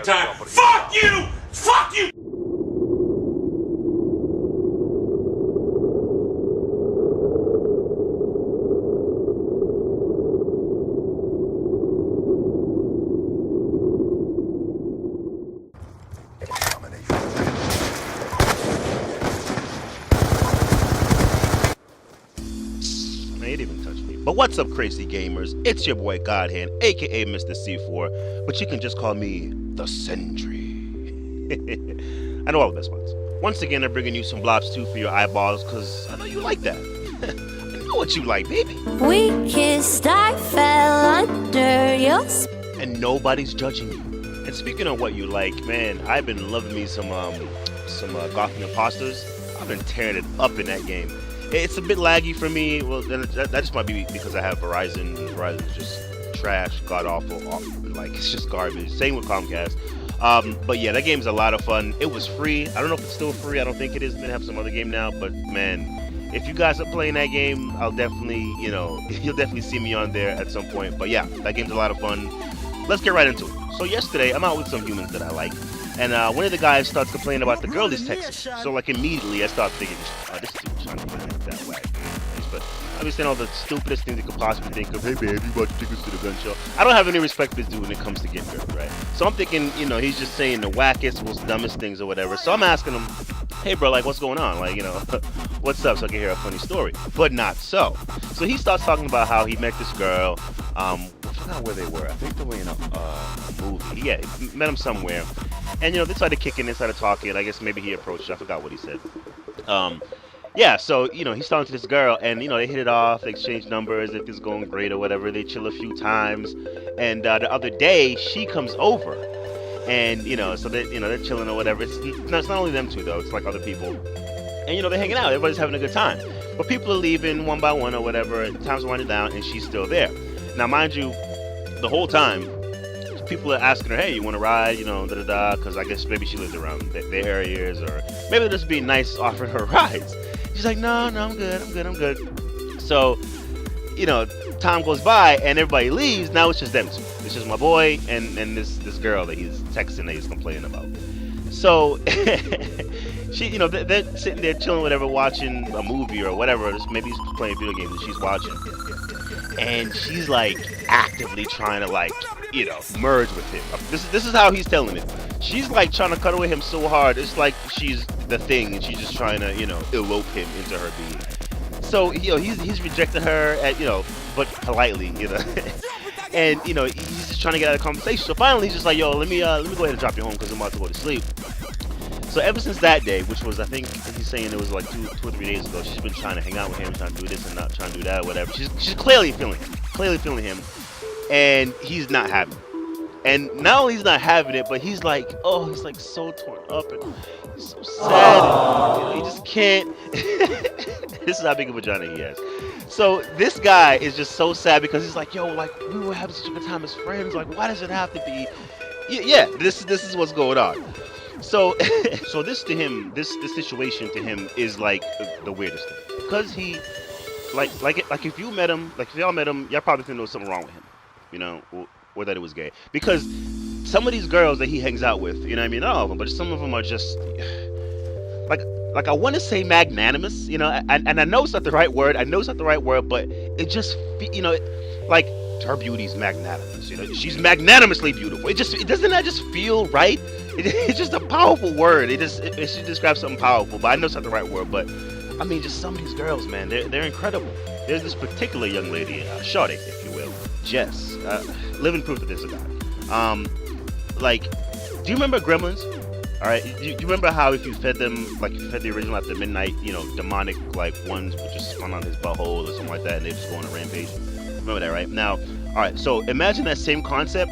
time. Fuck you! Fuck you! It even touched me. But what's up, crazy gamers? It's your boy Godhand, aka Mr. C4, but you can just call me the Sentry. I know all the best ones. Once again, I'm bringing you some Blobs 2 for your eyeballs, because I know you like that. I know what you like, baby. We kissed, I fell under your spell. And nobody's judging you. And speaking of what you like, man, I've been loving me some Gotham Imposters. I've been tearing it up in that game. It's a bit laggy for me. Well, that just might be because I have Verizon. Verizon's just trash, god awful, like it's just garbage. Same with Comcast. But yeah, that game's a lot of fun. It was free. I don't know if it's still free. I don't think it is. They have some other game now. But man, if you guys are playing that game, I'll definitely, you'll definitely see me on there at some point. But yeah, that game's a lot of fun. Let's get right into it. So yesterday, I'm out with some humans that I like. And one of the guys starts complaining about the girl he's texting. So like immediately I start thinking, oh, this dude's trying to get that whack. But I've been saying all the stupidest things you could possibly think of. Hey babe, you about to take us to the gun show? I don't have any respect for this dude when it comes to getting girls, right? So I'm thinking, he's just saying the wackest, most dumbest things or whatever. So I'm asking him, hey bro, like what's going on? Like, what's up? So I can hear a funny story. But not so. So he starts talking about how he met this girl. I forgot where they were. I think they were in a movie. Yeah, he met him somewhere. And, they started kicking, they started talking. I guess maybe he approached her. I forgot what he said. Yeah, so, he's talking to this girl, and, they hit it off, they exchange numbers, if it's going great or whatever. They chill a few times. And the other day, she comes over. And, so they're chilling or whatever. It's not only them two, though. It's like other people. And, they're hanging out. Everybody's having a good time. But people are leaving one by one or whatever. And time's winding down, and she's still there. Now, mind you, the whole time, people are asking her, hey, you want to ride, because I guess maybe she lives around their areas, or maybe they're just being nice, offering her rides. She's like, no, I'm good. So, time goes by, and everybody leaves. Now it's just them two. It's just my boy and this girl that he's texting that he's complaining about. So, she, they're sitting there chilling, whatever, watching a movie or whatever. Maybe he's playing video games that she's watching. And she's like actively trying to merge with him. This is how he's telling it. She's like trying to cuddle with him so hard. It's like she's the thing, and she's just trying to elope him into her being. So he's rejecting her at but politely, and he's just trying to get out of the conversation. So finally he's just like, yo, let me go ahead and drop you home because I'm about to go to sleep. So ever since that day, which was, I think he's saying it was like two or 3 days ago, she's been trying to hang out with him, trying to do this and not trying to do that, or whatever. She's clearly feeling him, and he's not having it. And not only he's not having it, but he's like so torn up and he's so sad. He just can't. This is how big a vagina he has. So this guy is just so sad because he's like, yo, like we were having such a good time as friends. Like, why does it have to be? Yeah, this is what's going on. So this to him, this situation to him is like the weirdest thing, because he like if you met him, like if y'all met him, y'all probably think there was something wrong with him, or that it was gay, because some of these girls that he hangs out with, not all of them, but some of them are just like I want to say magnanimous, and I know it's not the right word, but it just like her beauty's magnanimous, she's magnanimously beautiful. It doesn't that just feel right? It's just a powerful word. It should describe something powerful, but I know it's not the right word. But I mean, just some of these girls, man, they're incredible. There's this particular young lady, Shawty, if you will, Jess, living proof that this is a guy. Do you remember Gremlins? All right, do you remember how if you fed them, like if you fed the original after midnight, demonic ones would just spawn on his butthole or something like that, and they just go on a rampage. Remember that, right? Now, all right, so imagine that same concept.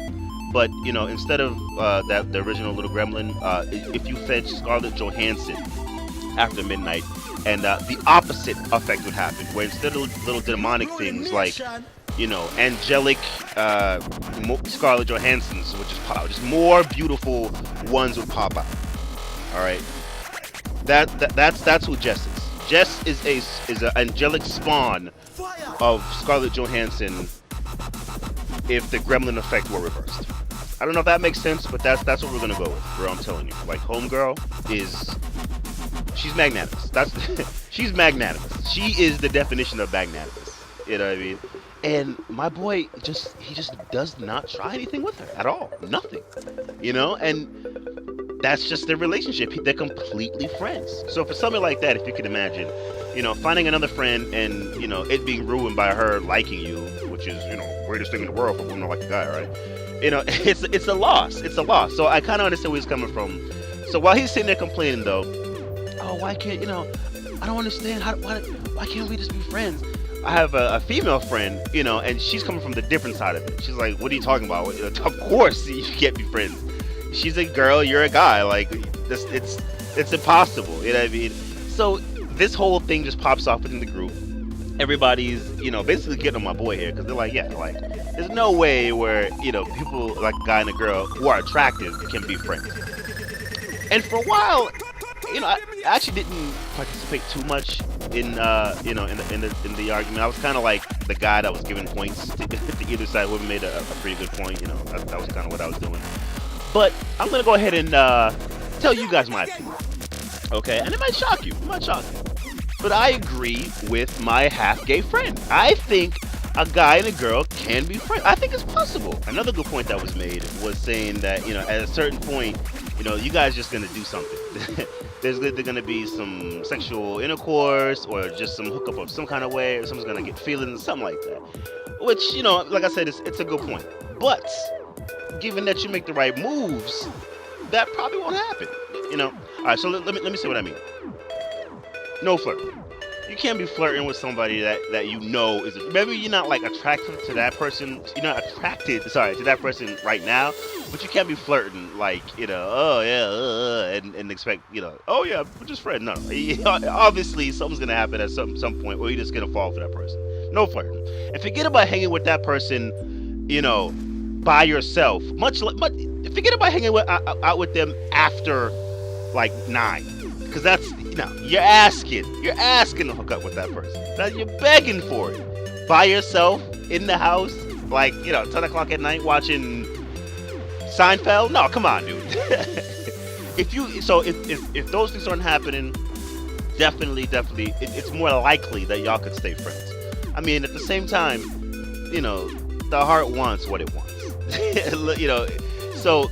But, instead of the original little gremlin, if you fed Scarlett Johansson after midnight, and the opposite effect would happen, where instead of little demonic things like, angelic Scarlett Johansson's would just pop out, just more beautiful ones would pop out. All right, that's who Jess is. Jess is an angelic spawn of Scarlett Johansson if the gremlin effect were reversed. I don't know if that makes sense, but that's what we're gonna go with. Bro, I'm telling you, like homegirl she's magnanimous. She's magnanimous. She is the definition of magnanimous. You know what I mean? And my boy he just does not try anything with her at all. Nothing. You know, and that's just their relationship. They're completely friends. So for something like that, if you could imagine, you know, finding another friend and, you know, it being ruined by her liking you, which is, you know, greatest thing in the world for women to like a guy, right? You know, it's a loss. It's a loss. So I kind of understand where he's coming from. So while he's sitting there complaining, though, oh, why can't, you know, I don't understand. Why can't we just be friends? I have a female friend, you know, and she's coming from the different side of it. She's like, what are you talking about? Of course you can't be friends. She's a girl, you're a guy. Like, it's impossible. You know what I mean? So this whole thing just pops off within the group. Everybody's, you know, basically getting on my boy here because they're like, yeah, like, there's no way where, you know, people like a guy and a girl who are attractive can be friends. And for a while, you know, I actually didn't participate too much in, you know, in the argument. I was kind of like the guy that was giving points to either side. Whoever made a pretty good point, you know, that was kind of what I was doing. But I'm gonna go ahead and tell you guys my opinion, okay? And it might shock you. It might shock you. But I agree with my half-gay friend. I think a guy and a girl can be friends. I think it's possible. Another good point that was made was saying that, you know, at a certain point, you know, you guys just gonna do something. There's gonna be some sexual intercourse or just some hookup of some kind of way, or someone's gonna get feelings, something like that. Which, you know, like I said, it's a good point. But given that you make the right moves, that probably won't happen. You know. All right. So let me say what I mean. No flirting. You can't be flirting with somebody that you know is maybe you're not like attracted to that person. You're not attracted, to that person right now. But you can't be flirting like, you know, oh yeah, and expect, you know, oh yeah, we're just friends. No, obviously something's gonna happen at some point where you're just gonna fall for that person. No flirting. And forget about hanging with that person, you know, by yourself. Forget about hanging out with them after like 9, because that's, you know, you're asking to hook up with that person. Now you're begging for it by yourself in the house, like, you know, 10 o'clock at night watching Seinfeld. No, come on, dude. if those things aren't happening, definitely, it's more likely that y'all could stay friends. I mean, at the same time, you know, the heart wants what it wants. You know, so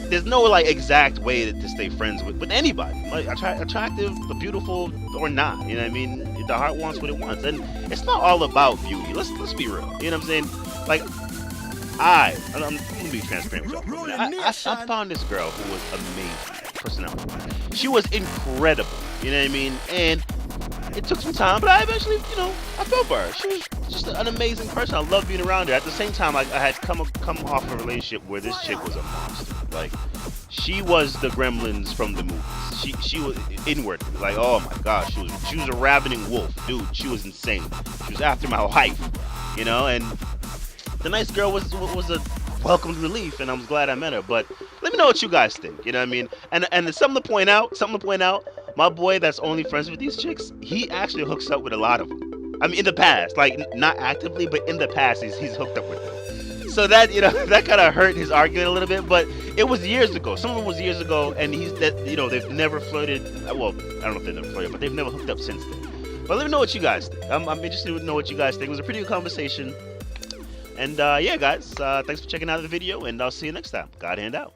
there's no like exact way to stay friends with anybody, like attractive, beautiful, or not. You know what I mean? The heart wants what it wants, and it's not all about beauty. Let's be real. You know what I'm saying? Like, I'm gonna be transparent with y'all. I found this girl who was amazing personality. She was incredible. You know what I mean? And it took some time, but I eventually, you know, I fell for her. She was just an amazing person. I love being around her. At the same time, I had come off a relationship where this chick was a monster. Like, she was the Gremlins from the movies. She was inward. Like, oh my gosh, she was a ravening wolf, dude. She was insane. She was after my life, you know. And the nice girl was a welcomed relief, and I was glad I met her. But let me know what you guys think. You know what I mean? And something to point out. My boy that's only friends with these chicks, he actually hooks up with a lot of them. I mean, in the past, like not actively, but in the past, he's hooked up with them. So that, you know, that kind of hurt his argument a little bit. But it was years ago. Some of it was years ago, and you know, they've never flirted. Well, I don't know if they've never flirted, but they've never hooked up since then. But let me know what you guys think. I'm interested to know what you guys think. It was a pretty good conversation. And yeah, guys, thanks for checking out the video, and I'll see you next time. God hand out.